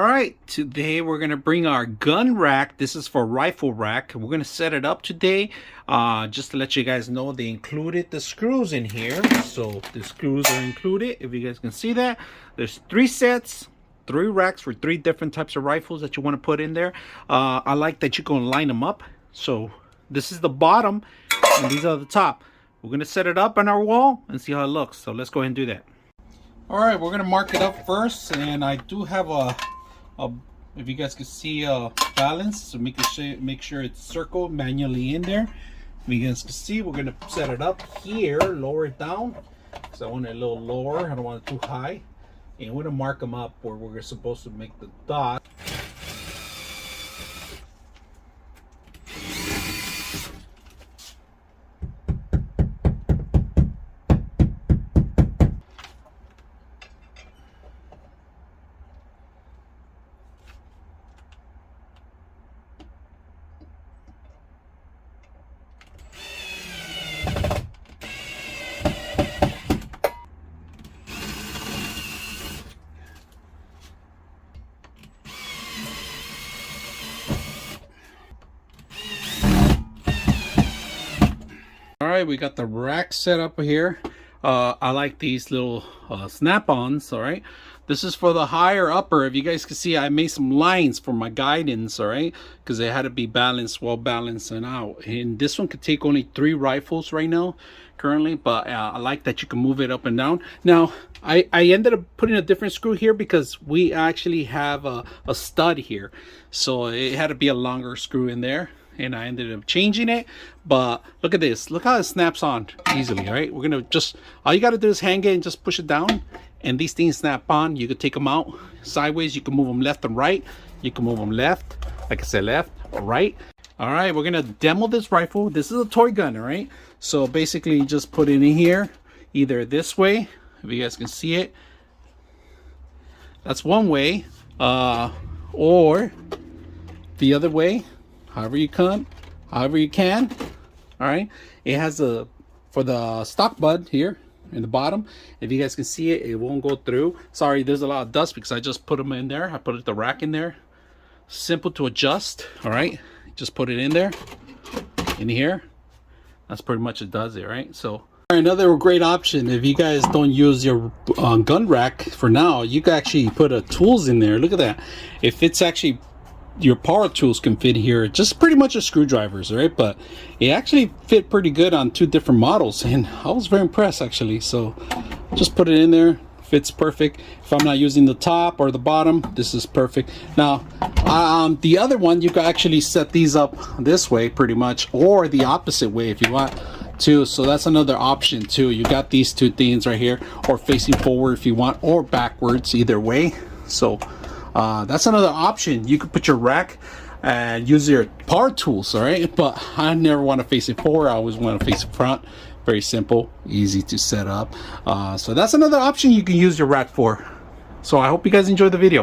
All right, today we're gonna bring our gun rack. This is for rifle rack. We're gonna set it up today. Just to let you guys know, they included the screws in here. So the screws are included. If you guys can see that, there's 3 sets, 3 racks for 3 different types of rifles that you want to put in there. I like that you can line them up. So this is the bottom, and these are the top. We're gonna set it up on our wall and see how it looks. So let's go ahead and do that. All right, we're gonna mark it up first, and I do have if you guys can see balance, so make sure it's circled manually in there. If you guys can see, we're gonna set it up here, lower it down, because I want it a little lower. I don't want it too high, and we're gonna mark them up where we're supposed to make the dot. All right, we got the rack set up here. I like these little snap-ons. All right, this is for the higher upper. If you guys can see, I made some lines for my guidance. All right, because they had to be balanced, well balanced and out. And this one could take only 3 rifles right now currently, but I like that you can move it up and down. Now I ended up putting a different screw here because we actually have a stud here, so it had to be a longer screw in there, and I ended up changing it. But look at this, look how it snaps on easily. All right, we're gonna just, all you got to do is hang it and just push it down, and these things snap on. You could take them out sideways, you can move them left and right, you can move them left, like I said, left or right. All right, we're gonna demo this rifle. This is a toy gun. All right, so basically you just put it in here, either this way, if you guys can see it, that's one way, or the other way, however you can. All right, it has a, for the stock bud here in the bottom, if you guys can see it, it won't go through. Sorry, there's a lot of dust because I just put them in there. I put the rack in there. Simple to adjust. All right, just put it in there, in here. That's pretty much it, does it. Right, so another great option, if you guys don't use your gun rack for now, you can actually put tools in there. Look at that. If it's actually, your power tools can fit here, just pretty much a screwdrivers, right? But it actually fit pretty good on 2 different models, and I was very impressed actually. So just put it in there, fits perfect. If I'm not using the top or the bottom, this is perfect. Now the other one, you can actually set these up this way pretty much, or the opposite way if you want to. So that's another option too. You got these 2 things right here, or facing forward if you want, or backwards, either way. So that's another option. You could put your rack and use your power tools. All right, but I never want to face it forward. I always want to face it front. Very simple, easy to set up. So that's another option you can use your rack for. So I hope you guys enjoyed the video.